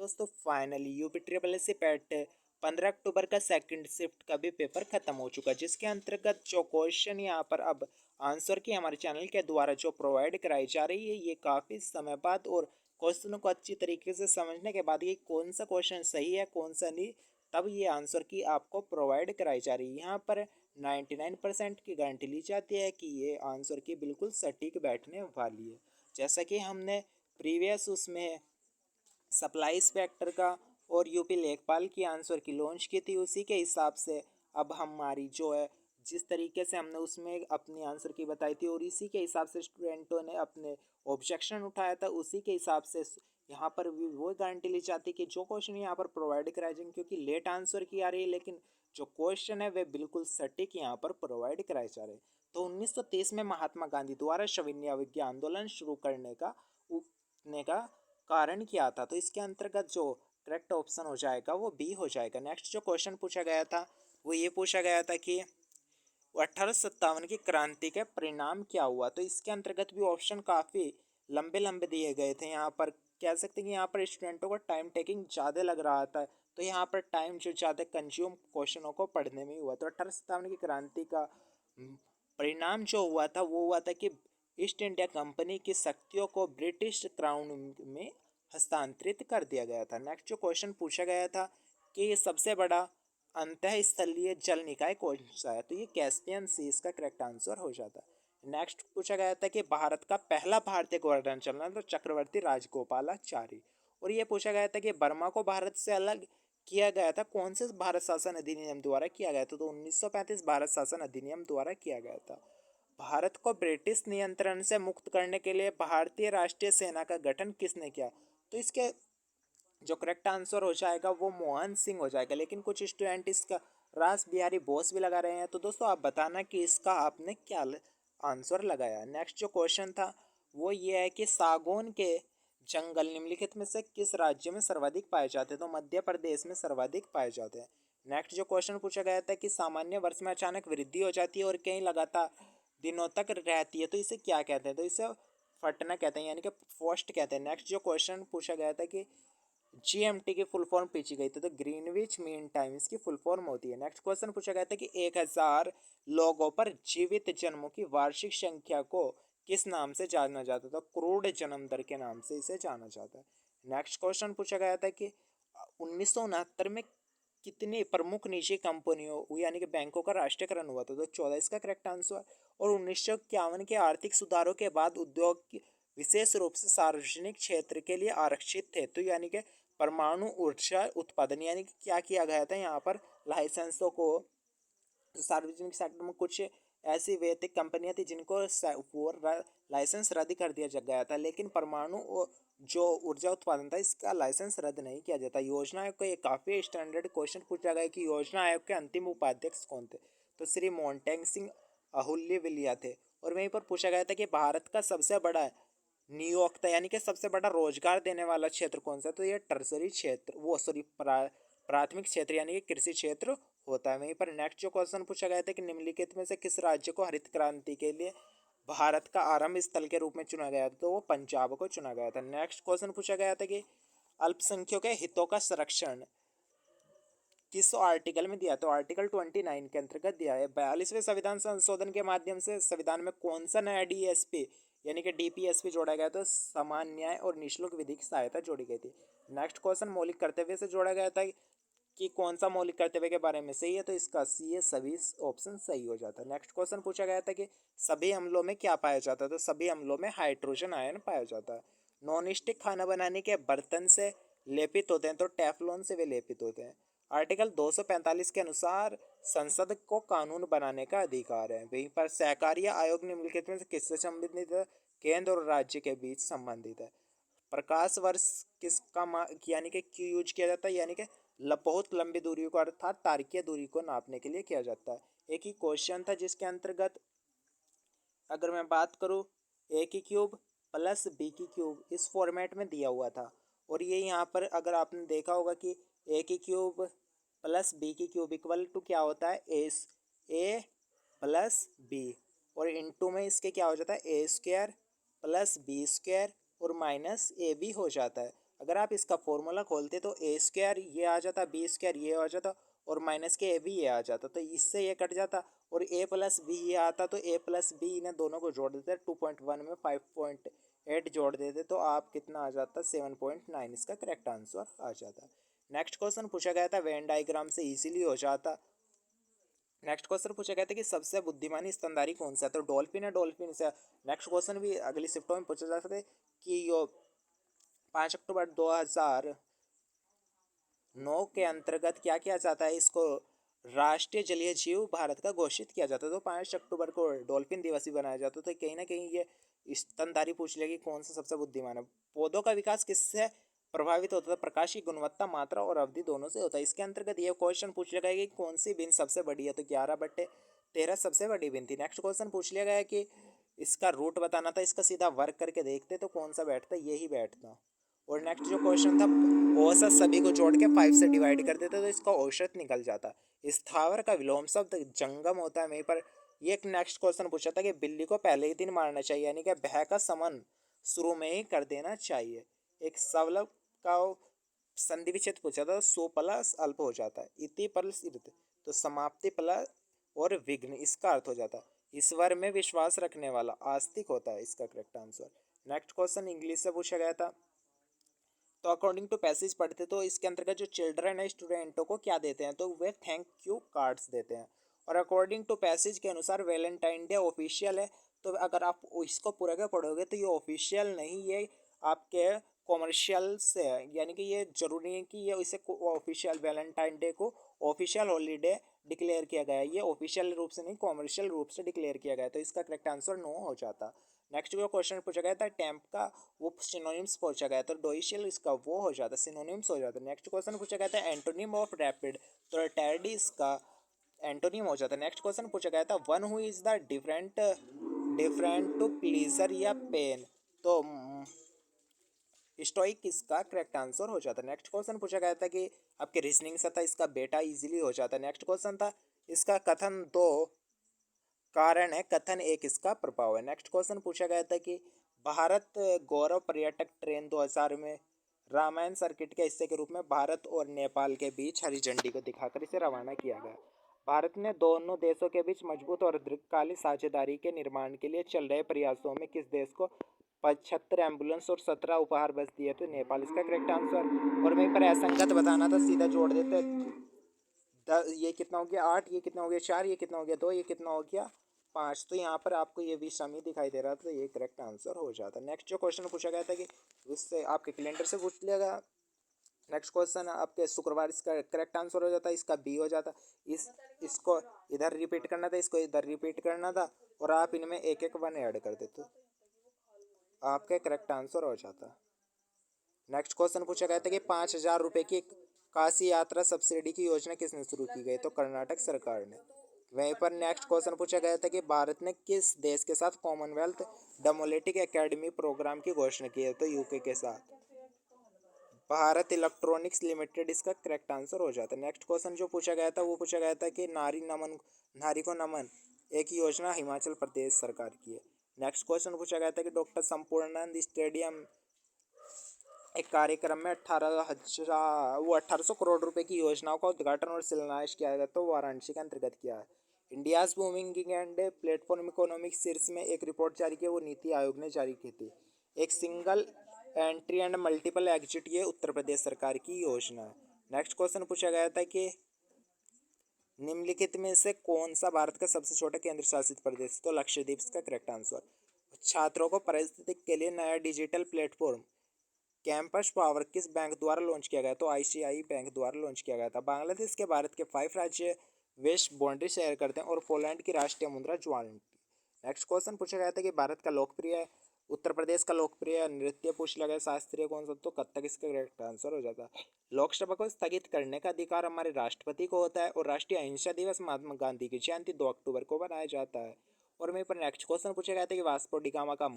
दोस्तों finally UP triple S C PET 15 अक्टूबर का सेकंड शिफ्ट का भी पेपर खत्म हो चुका है, जिसके अंतर्गत जो क्वेश्चन यहाँ पर अब आंसर की हमारे चैनल के द्वारा जो प्रोवाइड कराई जा रही है, ये काफ़ी समय बाद और क्वेश्चनों को अच्छी तरीके से समझने के बाद ये कौन सा क्वेश्चन सही है कौन सा नहीं, तब ये आंसर की आपको प्रोवाइड कराई जा रही है। यहाँ पर 99% की गारंटी ली जाती है कि ये आंसर की बिल्कुल सटीक बैठने वाली है। जैसा कि हमने प्रीवियस उसमें सप्लाई इंस्पेक्टर का और यूपी लेखपाल की आंसर की लॉन्च की थी, उसी के हिसाब से अब हमारी जो है जिस तरीके से हमने उसमें अपनी आंसर की बताई थी और इसी के हिसाब से स्टूडेंटों ने अपने ऑब्जेक्शन उठाया था, उसी के हिसाब से यहाँ पर भी वो गारंटी ली जाती है कि जो क्वेश्चन यहाँ पर प्रोवाइड कराए जाएंगे, क्योंकि लेट आंसर की आ रही है लेकिन जो क्वेश्चन है वे बिल्कुल सटीक यहाँ पर प्रोवाइड कराए जा रहे हैं। तो 1930 में महात्मा गांधी द्वारा सविनय अवज्ञा आंदोलन शुरू करने का कारण क्या था, तो इसके अंतर्गत जो करेक्ट ऑप्शन हो जाएगा वो बी हो जाएगा। नेक्स्ट जो क्वेश्चन पूछा गया था वो ये पूछा गया था कि 1857 की क्रांति के परिणाम क्या हुआ, तो इसके अंतर्गत भी ऑप्शन काफ़ी लंबे लंबे दिए गए थे। यहाँ पर कह सकते हैं कि यहाँ पर स्टूडेंटों को टाइम टेकिंग ज़्यादा लग रहा था, तो यहाँ पर टाइम जो ज़्यादा कंज्यूम क्वेश्चनों को पढ़ने में हुआ। तो 1857 की क्रांति का परिणाम जो हुआ था वो हुआ था कि ईस्ट इंडिया कंपनी की शक्तियों को ब्रिटिश क्राउन में हस्तांतरित कर दिया गया था। नेक्स्ट जो क्वेश्चन पूछा गया था कि ये सबसे बड़ा अंतःस्थलीय जल निकाय कौन सा है, तो ये कैस्पियन सी इसका करेक्ट आंसर हो जाता है। नेक्स्ट पूछा गया था कि भारत का पहला भारतीय गवर्नर जनरल तो चक्रवर्ती राजगोपालाचारी, और ये पूछा गया था कि बर्मा को भारत से अलग किया गया था कौन से भारत शासन अधिनियम द्वारा किया गया था, तो 1935 भारत शासन अधिनियम द्वारा किया गया था। भारत को ब्रिटिश नियंत्रण से मुक्त करने के लिए भारतीय राष्ट्रीय सेना का गठन किसने किया, तो इसके जो करेक्ट आंसर हो जाएगा वो मोहन सिंह हो जाएगा, लेकिन कुछ स्टूडेंट इसका रास बिहारी बोस भी लगा रहे हैं। तो दोस्तों आप बताना कि इसका आपने क्या आंसर लगाया। नेक्स्ट जो क्वेश्चन था वो ये है कि सागौन के जंगल निम्नलिखित में से किस राज्य में सर्वाधिक पाए जाते हैं, तो मध्य प्रदेश में सर्वाधिक पाए जाते हैं। नेक्स्ट जो क्वेश्चन पूछा गया था कि सामान्य वर्ष में अचानक वृद्धि हो जाती है और कहीं लगातार दिनों तक रहती है, तो इसे क्या कहते हैं, तो इसे फटना कहते हैं यानी कि फॉस्ट कहते हैं। नेक्स्ट जो क्वेश्चन पूछा गया था कि जीएमटी की फुल फॉर्म पूछी गई थी, तो ग्रीनविच मीन टाइम इसकी फुल फॉर्म होती है। नेक्स्ट क्वेश्चन पूछा गया था कि 1000 लोगों पर जीवित जन्मों की वार्षिक संख्या को किस नाम से जाना जाता था, क्रूड जन्म दर के नाम से इसे जाना जाता है। नेक्स्ट क्वेश्चन पूछा गया था कि 1969 में कितनी प्रमुख निजी कंपनियों यानी कि बैंकों का राष्ट्रीयकरण हुआ था, तो 14 इसका करेक्ट आंसर। और 1951 के आर्थिक सुधारों के बाद उद्योग विशेष रूप से सार्वजनिक क्षेत्र के लिए आरक्षित थे, तो यानी कि परमाणु ऊर्जा उत्पादन यानी कि क्या किया गया था यहाँ पर लाइसेंसों को सार्वजनिक सेक्टर में कुछ ऐसी वैयक्तिक कंपनियां थी जिनको वो लाइसेंस रद्द कर दिया गया था, लेकिन परमाणु जो ऊर्जा उत्पादन था इसका लाइसेंस रद्द नहीं किया जाता। योजना आयोग को ये काफ़ी स्टैंडर्ड क्वेश्चन पूछा गया कि योजना आयोग के अंतिम उपाध्यक्ष कौन थे, तो श्री मोन्टेंग सिंह अहुल्यविलिया थे। और वहीं पर पूछा गया था कि भारत का सबसे बड़ा नियोक्ता यानी कि सबसे बड़ा रोजगार देने वाला क्षेत्र कौन सा, तो ये टर्सरी क्षेत्र वो सॉरी प्राथमिक क्षेत्र यानी कि कृषि क्षेत्र होता है। वहीं पर नेक्स्ट जो क्वेश्चन पूछा गया था कि निम्नलिखित में से किस राज्य को हरित क्रांति के लिए भारत का आरंभ स्थल के रूप में चुना गया था, तो वो पंजाब को चुना गया था। नेक्स्ट क्वेश्चन पूछा गया था कि अल्पसंख्यकों के हितों का संरक्षण किस आर्टिकल में दिया, तो आर्टिकल 29 के अंतर्गत दिया है। 42वें संविधान संशोधन के माध्यम से संविधान में कौन सा नया डीएसपी यानी कि डीपीएसपी जोड़ा गया, तो समान न्याय और निःशुल्क विधिक सहायता जोड़ी गई थी। नेक्स्ट क्वेश्चन मौलिक कर्तव्य से जोड़ा गया था कि कौन सा मौलिक कर्तव्य के बारे में सही है, तो इसका सी है सभी ऑप्शन सही हो जाता है। नेक्स्ट क्वेश्चन पूछा गया था कि सभी अम्लों में क्या पाया जाता है, तो सभी अम्लों में हाइड्रोजन आयन पाया जाता है। नॉन स्टिक खाना बनाने के बर्तन से लेपित होते हैं, तो टेफ्लॉन से वे लेपित होते हैं। आर्टिकल 245 के अनुसार संसद को कानून बनाने का अधिकार है। वहीं पर सहकारिता आयोग निम्नलिखित में से किससे संबंधित है, केंद्र और राज्य के बीच संबंधित है। प्रकाश वर्ष किसका यानी कि क्यों यूज किया जाता है, यानी कि बहुत लंबी दूरी को अर्थात तारकीय दूरी को नापने के लिए किया जाता है। एक ही क्वेश्चन था जिसके अंतर्गत अगर मैं बात करूँ ए की क्यूब प्लस बी की क्यूब इस फॉर्मेट में दिया हुआ था, और ये यहाँ पर अगर आपने देखा होगा कि ए की क्यूब प्लस बी की क्यूब इक्वल टू क्या होता है ए प्लस बी, और इनटू में इसके क्या हो जाता है ए स्क्वायर प्लस बी स्क्वायर और माइनस ए बी हो जाता है। अगर आप इसका फॉर्मूला खोलते तो ए स्क्वायर ये आ जाता, बी स्क्वायर ये आ जाता, और माइनस के ए भी ये आ जाता, तो इससे ये कट जाता, और ए प्लस बी ये आता, तो ए प्लस बी इन्हें दोनों को जोड़ देते, 2.1 में 5.8 जोड़ देते, तो आप कितना आ जाता, 7.9 इसका करेक्ट आंसर आ जाता। नेक्स्ट क्वेश्चन पूछा गया था वेन डायग्राम से इजीली हो जाता। नेक्स्ट क्वेश्चन पूछा गया था कि सबसे बुद्धिमानी स्तनधारी कौन सा है, तो डॉल्फिन है, डॉल्फिन से। नेक्स्ट क्वेश्चन भी अगली शिफ्टों में पूछा जा सकता है कि यो 5 अक्टूबर 2009 के अंतर्गत क्या किया जाता है, इसको राष्ट्रीय जलीय जीव भारत का घोषित किया जाता है, तो 5 अक्टूबर को डॉल्फिन दिवस भी बनाया जाता है, तो कहीं ना कहीं ये स्तनधारी पूछ लेगी कौन सा सबसे बुद्धिमान है। पौधों का विकास किससे प्रभावित होता है, प्रकाश की गुणवत्ता, मात्रा और अवधि दोनों से होता है। इसके अंतर्गत ये क्वेश्चन पूछ लिया गया कि कौन सी बिन सबसे बड़ी है, तो 11/13 सबसे बड़ी बिन थी। नेक्स्ट क्वेश्चन पूछ लिया गया कि इसका रूट बताना था, इसका सीधा वर्क करके देखते तो कौन सा बैठता, यही बैठता। और नेक्स्ट जो क्वेश्चन था औसत सभी को जोड़ के 5 से डिवाइड कर देते तो इसका औसत निकल जाता। स्थावर का विलोम शब्द जंगम होता है वहीं पर। ये एक नेक्स्ट क्वेश्चन पूछा था कि बिल्ली को पहले ही दिन मारना चाहिए, यानी कि भय का समन शुरू में ही कर देना चाहिए। एक सवलभ का संधि विच्छेद पूछा था, सो प्लस अल्प हो जाता है, इति प्लस इर्त, तो समाप्ति प्लस और विघ्न इसका अर्थ हो जाता है ईश्वर में विश्वास रखने वाला, आस्तिक होता है इसका correct answer. Next question English से पूछा गया था, तो अकॉर्डिंग टू पैसेज पढ़ते तो इसके अंतर्गत जो चिल्ड्रन है स्टूडेंटों को क्या देते हैं, तो वे थैंक यू कार्ड्स देते हैं। और अकॉर्डिंग टू पैसेज के अनुसार वैलेंटाइन डे ऑफिशियल है, तो अगर आप इसको पूरा का पढ़ोगे तो ये ऑफिशियल नहीं, ये आपके कॉमर्शियल से है, यानी कि ये जरूरी है कि ये इसे ऑफिशियल वैलेंटाइन डे को ऑफिशियल हॉलीडे डिक्लेयर किया गया है, ये ऑफिशियल रूप से नहीं कॉमर्शियल रूप से डिक्लेयर किया गया है, तो इसका करेक्ट आंसर नो हो जाता। नेक्स्ट जो क्वेश्चन पूछा गया था टेम्प का वो सिनोनिम्स पूछा गया, तो डोइशियल इसका वो हो जाता, सिनोनिम्स हो जाता। नेक्स्ट क्वेश्चन पूछा गया था एंटोनिम ऑफ रैपिड, तो टैर्डी इसका एंटोनिम हो जाता है। नेक्स्ट क्वेश्चन पूछा गया था one who is the different different to pleasure या पेन, तो स्टोइक इसका करेक्ट आंसर हो जाता है। नेक्स्ट क्वेश्चन पूछा गया था कि आपके रीजनिंग से था, इसका बेटा इजीली हो जाता है। नेक्स्ट क्वेश्चन था इसका कथन दो कारण है, कथन एक इसका प्रभाव है। नेक्स्ट क्वेश्चन पूछा गया था कि भारत गौरव पर्यटक ट्रेन 2000 में रामायण सर्किट के हिस्से के रूप में भारत और नेपाल के बीच हरी झंडी को दिखाकर इसे रवाना किया गया। भारत ने दोनों देशों के बीच मजबूत और दीर्घकालीन साझेदारी के निर्माण के लिए चल रहे प्रयासों में किस देश को 75 एम्बुलेंस और 17 उपहार बस दिए, तो नेपाल इसका करेक्ट आंसर। और वहीं पर असंगत बताना था, सीधा जोड़ देते, ये कितना हो गया 8, ये कितना हो गया 4, ये कितना हो गया 2, ये कितना हो गया 5, तो यहाँ पर आपको ये विषम दिखाई दे रहा था, तो ये करेक्ट आंसर हो जाता। नेक्स्ट जो क्वेश्चन पूछा गया था कि उससे आपके कैलेंडर से पूछ लिया गया। नेक्स्ट क्वेश्चन आपके शुक्रवार इसका करेक्ट आंसर हो जाता, इसका बी हो जाता। इसको इधर रिपीट करना था, इसको इधर रिपीट करना था, और आप इनमें एक एक वन ऐड कर देते आपके करेक्ट आंसर हो जाता। नेक्स्ट क्वेश्चन पूछा गया था कि 5,000 रुपये की काशी यात्रा सब्सिडी की योजना किसने शुरू की गई, तो कर्नाटक सरकार ने। वहीं पर नेक्स्ट क्वेश्चन पूछा गया था कि भारत ने किस देश के साथ कॉमनवेल्थ डेमोक्रेटिक एकेडमी प्रोग्राम की घोषणा की है, तो यूके के साथ। भारत इलेक्ट्रॉनिक्स लिमिटेड इसका करेक्ट आंसर हो जाता है। नेक्स्ट क्वेश्चन जो पूछा गया था वो पूछा गया था कि नारी को नमन एक योजना हिमाचल प्रदेश सरकार की है। नेक्स्ट क्वेश्चन पूछा गया था कि डॉक्टर संपूर्णानंद स्टेडियम एक कार्यक्रम में 1800 करोड़ रुपए की योजनाओं का उद्घाटन और शिलान्यास किया गया, तो वाराणसी के अंतर्गत किया है। India's booming and platform economic शीर्ष में एक रिपोर्ट जारी की, वो नीति आयोग ने जारी की थी। एक single entry and multiple exit, ये उत्तर प्रदेश सरकार की योजना है। नेक्स्ट क्वेश्चन पूछा गया था कि निम्नलिखित में से कौन सा भारत का सबसे छोटा केंद्र शासित प्रदेश, तो लक्षद्वीप का करेक्ट आंसर। छात्रों को पारिस्थितिक के लिए नया डिजिटल प्लेटफॉर्म कैंपस पावर किस बैंक द्वारा लॉन्च किया गया, तो आईसीआई बैंक द्वारा लॉन्च किया गया था। बांग्लादेश के भारत के 5 राज्य वेस्ट बाउंड्री शेयर करते हैं, और पोलैंड की राष्ट्रीय मुद्रा ज्वान। नेक्स्ट क्वेश्चन पूछा गया था कि भारत का लोकप्रिय उत्तर प्रदेश का लोकप्रिय नृत्य पूछ लिया गया, शास्त्रीय कौन सा, तो कथक इसका करेक्ट आंसर हो जाता है। लोकसभा को स्थगित करने का अधिकार हमारे राष्ट्रपति को होता है, और राष्ट्रीय अहिंसा दिवस महात्मा गांधी की जयंती 2 अक्टूबर को मनाया जाता है। और वहीं पर नेक्स्ट क्वेश्चन पूछा गया था कि वास्को डी गामा का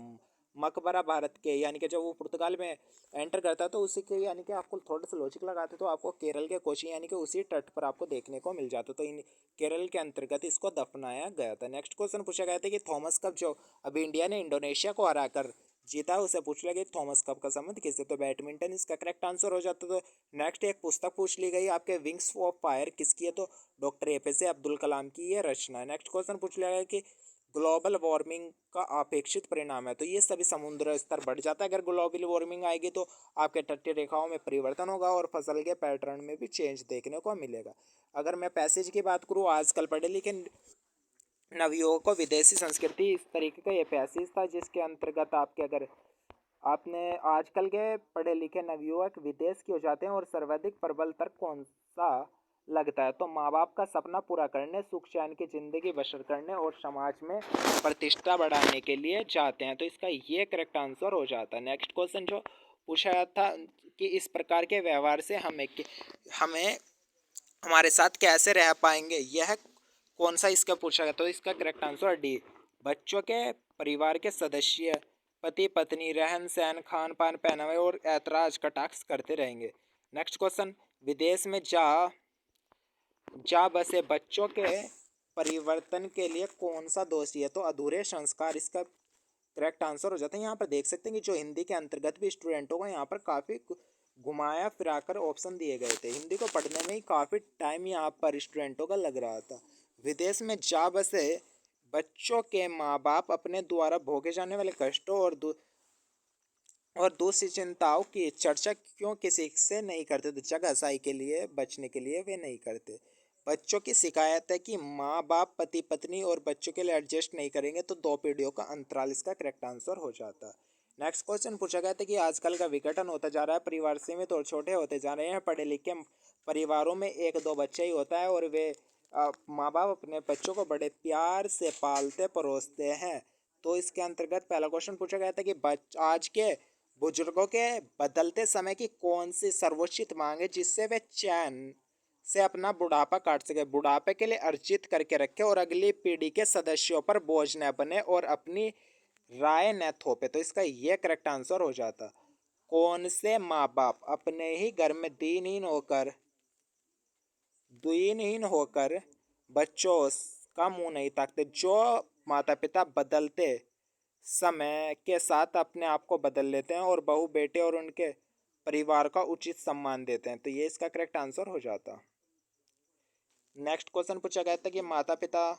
मकबरा भारत के, यानी कि जब वो पुर्तगाल में एंटर करता है तो उसी के, यानी कि आपको थोड़ा सा लॉजिक लगाते तो आपको केरल के कोची यानी कि उसी तट पर आपको देखने को मिल जाता, तो इन केरल के अंतर्गत इसको दफनाया गया था। नेक्स्ट क्वेश्चन पूछा गया था कि थॉमस कप जो अभी इंडिया ने इंडोनेशिया को हराकर जीता उसे पूछ लिया कि थॉमस कप का संबंध किससे, तो बैडमिंटन इसका करेक्ट आंसर हो जाता। तो नेक्स्ट एक पुस्तक पूछ ली गई आपके विंग्स ऑफ फायर किसकी है, तो डॉक्टर एपीजे अब्दुल कलाम की ये रचना है। नेक्स्ट क्वेश्चन पूछ लिया गया कि ग्लोबल वार्मिंग का अपेक्षित परिणाम है, तो ये सभी समुद्र स्तर बढ़ जाता है अगर ग्लोबल वार्मिंग आएगी, तो आपके तटीय रेखाओं में परिवर्तन होगा और फसल के पैटर्न में भी चेंज देखने को मिलेगा। अगर मैं पैसेज की बात करूँ, आजकल पढ़े लिखे नवयुवकों को विदेशी संस्कृति इस तरीके का ये पैसेज था जिसके अंतर्गत आपके अगर आपने आजकल के पढ़े लिखे नवयुवक विदेश की हो जाते हैं और सर्वाधिक प्रबल तर्क कौन सा लगता है, तो माँ बाप का सपना पूरा करने, सुख चैन की जिंदगी बसर करने और समाज में प्रतिष्ठा बढ़ाने के लिए जाते हैं, तो इसका ये करेक्ट आंसर हो जाता है। नेक्स्ट क्वेश्चन जो पूछा था कि इस प्रकार के व्यवहार से हमें हमारे साथ कैसे रह पाएंगे, यह कौन सा इसका पूछा गया, तो इसका करेक्ट आंसर डी, बच्चों के परिवार के सदस्य पति पत्नी रहन सहन खान पान पहनावे और ऐतराज कटाक्ष करते रहेंगे। नेक्स्ट क्वेश्चन, विदेश में जा बसे बच्चों के परिवर्तन के लिए कौन सा दोषी है, तो अधूरे संस्कार इसका करेक्ट आंसर हो जाता है। यहाँ पर देख सकते हैं कि जो हिंदी के अंतर्गत भी स्टूडेंटों को यहाँ पर काफ़ी घुमाया फिराकर ऑप्शन दिए गए थे, हिंदी को पढ़ने में ही काफ़ी टाइम यहाँ पर स्टूडेंटों का लग रहा था। विदेश में जा बसे बच्चों के माँ बाप अपने द्वारा भोगे जाने वाले कष्टों और दूसरी चिंताओं की चर्चा क्यों किसी से नहीं करते, तो जगहसाई के लिए बचने के लिए वे नहीं करते। बच्चों की शिकायत है कि माँ बाप पति पत्नी और बच्चों के लिए एडजस्ट नहीं करेंगे, तो 2 पीढ़ियों का अंतराल इसका करेक्ट आंसर हो जाता है। नेक्स्ट क्वेश्चन पूछा गया था कि आजकल का विघटन होता जा रहा है, परिवार सीमित और छोटे होते जा रहे हैं, पढ़े लिखे परिवारों में 1-2 बच्चे ही होता है और वे माँ बाप अपने बच्चों को बड़े प्यार से पालते परोसते हैं, तो इसके अंतर्गत पहला क्वेश्चन पूछा गया था कि आज के बुजुर्गों के बदलते समय की कौन सी सर्वोचित मांग है जिससे वे चैन से अपना बुढ़ापा काट सके, बुढ़ापे के लिए अर्जित करके रखे और अगली पीढ़ी के सदस्यों पर बोझ न बने और अपनी राय न थोपे, तो इसका ये करेक्ट आंसर हो जाता। कौन से माँ बाप अपने ही घर में दीनहीन होकर बच्चों का मुंह नहीं ताकते, जो माता पिता बदलते समय के साथ अपने आप को बदल लेते हैं और बहू बेटे और उनके परिवार का उचित सम्मान देते हैं, तो ये इसका करेक्ट आंसर हो जाता। नेक्स्ट क्वेश्चन पूछा गया था कि माता पिता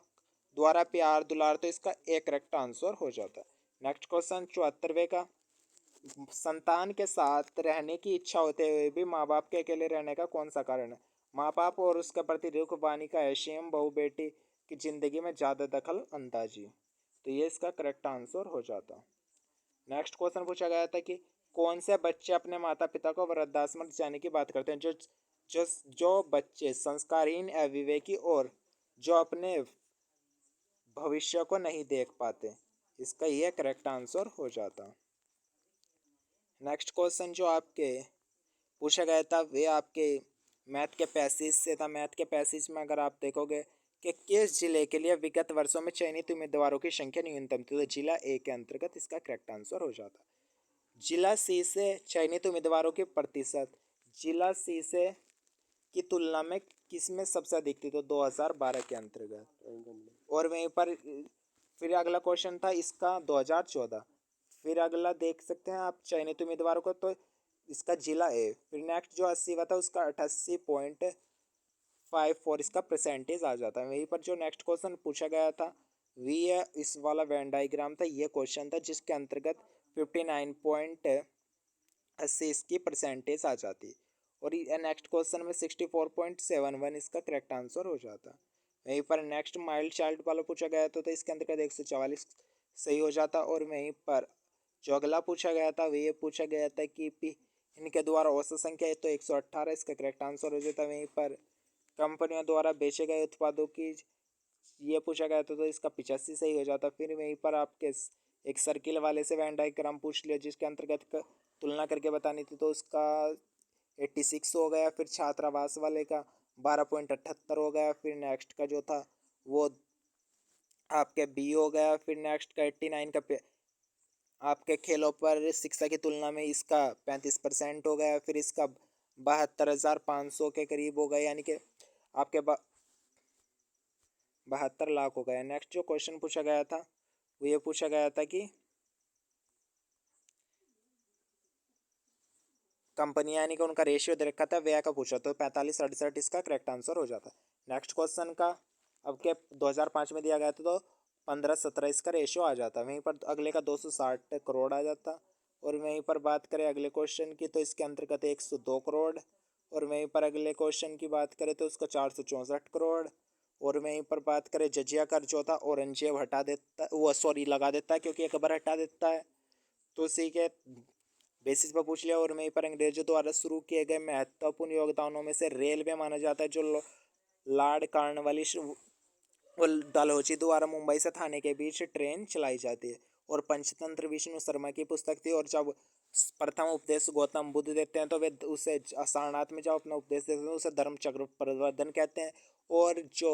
द्वारा प्यार दुलार, तो इसका एक करेक्ट आंसर हो जाता। नेक्स्ट क्वेश्चन 74वें का, संतान के साथ रहने की इच्छा होते हुए भी माँ बाप के अकेले रहने का कौन सा कारण है, माँ बाप और उसके प्रति रुख वाणी का एशियम, बहू बेटी की जिंदगी में ज़्यादा दखल अंदाजी, तो ये इसका करेक्ट आंसर हो जाता। नेक्स्ट क्वेश्चन पूछा गया था कि कौन से बच्चे अपने माता पिता को वृद्धाश्रम जाने की बात करते हैं, जो जो बच्चे संस्कारहीन अविवेकी और जो अपने भविष्य को नहीं देख पाते, इसका यह करेक्ट आंसर हो जाता। नेक्स्ट क्वेश्चन जो आपके पूछा गया था वे आपके मैथ के पैसेज से था। मैथ के पैसेज में अगर आप देखोगे कि किस जिले के लिए विगत वर्षों में चयनित उम्मीदवारों की संख्या न्यूनतम थी, तो जिला ए के अंतर्गत इसका करेक्ट आंसर हो जाता। जिला सी से चयनित उम्मीदवारों के प्रतिशत जिला सी से की तुलना में किसमें सबसे अधिक थी, तो 2012 के अंतर्गत। और वहीं पर फिर अगला क्वेश्चन था इसका 2014। फिर अगला देख सकते हैं आप चयनित उम्मीदवारों को, तो इसका जिला ए। फिर नेक्स्ट जो 80 हुआ था उसका 88.54 इसका परसेंटेज आ जाता है। वहीं पर जो नेक्स्ट क्वेश्चन पूछा गया था वी इस वाला वेन डाइग्राम था, ये क्वेश्चन था जिसके अंतर्गत 59.80 इसकी परसेंटेज आ जाती और नेक्स्ट क्वेश्चन में 64.71 इसका करेक्ट आंसर हो जाता। वहीं पर नेक्स्ट माइल्ड चाइल्ड वाला पूछा गया था, तो इसके अंतर्गत 144 सही हो जाता। और वहीं पर जो अगला पूछा गया था वो ये पूछा गया था कि इनके द्वारा औसत संख्या है, तो 118 इसका करेक्ट आंसर हो जाता। वहीं पर कंपनियों द्वारा बेचे गए उत्पादों की ये पूछा गया था, तो इसका 85 सही हो जाता। फिर वहीं पर आपके एक सर्किल वाले से वेन डायग्राम पूछ लिया जिसके अंतर्गत तुलना करके बतानी थी, तो उसका 86 हो गया। फिर छात्रावास वाले का 12.78 हो गया। फिर नेक्स्ट का जो था वो आपके बी हो गया। फिर नेक्स्ट का 89 का आपके खेलों पर शिक्षा की तुलना में इसका 35% हो गया। फिर इसका 72,500 के करीब हो गया, यानी कि आपके 72 लाख हो गया। नेक्स्ट जो क्वेश्चन पूछा गया था वो ये पूछा गया था कि कंपनियां यानी कि उनका रेशियो दे रखा था व्यय का पूछा तो 45:68 इसका करेक्ट आंसर हो जाता। नेक्स्ट क्वेश्चन का अब के 2005 में दिया गया था तो 15:17 इसका रेशियो आ जाता। वहीं पर अगले का 260 करोड़ आ जाता। और वहीं पर बात करें अगले क्वेश्चन की तो इसके अंतर्गत 102 करोड़। और वहीं पर अगले क्वेश्चन की बात करें तो उसका 464 करोड़। और वहीं पर बात करें जजिया कर जो था औरंगजेब हटा देता, वो सॉरी लगा देता है क्योंकि अकबर हटा देता है, तो उसी के बेसिस पर पूछ लिया। और वहीं पर अंग्रेजों द्वारा शुरू किए गए महत्वपूर्ण योगदानों में से रेलवे माना जाता है, जो लॉर्ड कॉर्नवालिस और डलहौजी द्वारा मुंबई से थाने के बीच ट्रेन चलाई जाती है। और पंचतंत्र विष्णु शर्मा की पुस्तक थी। और जब प्रथम उपदेश गौतम बुद्ध देते हैं तो वे उसे सारनाथ में जब अपना उपदेश देते हैं उसे धर्म चक्र प्रवर्तन कहते हैं। और जो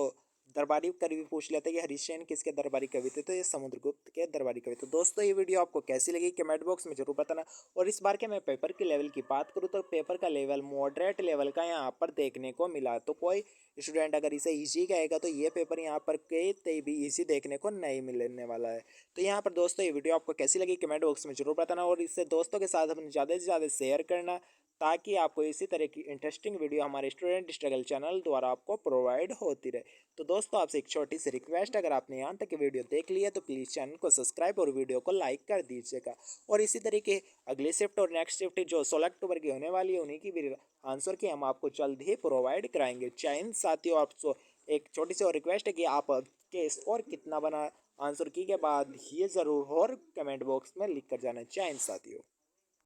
दरबारी कवि पूछ लेते हैं कि हरिश्चंद्र किसके दरबारी कवि थे, तो ये समुद्रगुप्त के दरबारी कवि थे। दोस्तों ये वीडियो आपको कैसी लगी कमेंट बॉक्स में जरूर बताना। और इस बार के मैं पेपर के लेवल की बात करूँ तो पेपर का लेवल मॉडरेट लेवल का यहाँ पर देखने को मिला। तो कोई स्टूडेंट अगर इसे इजी कहेगा तो ये पेपर यहाँ पर कहीं भी इजी देखने को नहीं मिलने वाला है। तो यहाँ पर दोस्तों ये वीडियो आपको कैसी लगी कमेंट बॉक्स में जरूर बताना। और इससे दोस्तों के साथ अपने ज़्यादा से ज़्यादा शेयर करना, ताकि आपको इसी तरह की इंटरेस्टिंग वीडियो हमारे स्टूडेंट स्ट्रगल चैनल द्वारा आपको प्रोवाइड होती रहे। तो दोस्तों आपसे एक छोटी सी रिक्वेस्ट, अगर आपने यहाँ तक वीडियो देख ली है तो प्लीज़ चैनल को सब्सक्राइब और वीडियो को लाइक कर दीजिएगा। और इसी तरीके अगली शिफ्ट और नेक्स्ट शिफ्ट जो 16 अक्टूबर की होने वाली है उन्हीं की भी आंसर की हम आपको जल्द ही प्रोवाइड कराएंगे। जय हिंद साथियों, आपसे एक छोटी सी और रिक्वेस्ट है कि आप के स्कोर कितना बना आंसर की के बाद ये ज़रूर और कमेंट बॉक्स में लिख कर जाना। जय हिंद साथियों।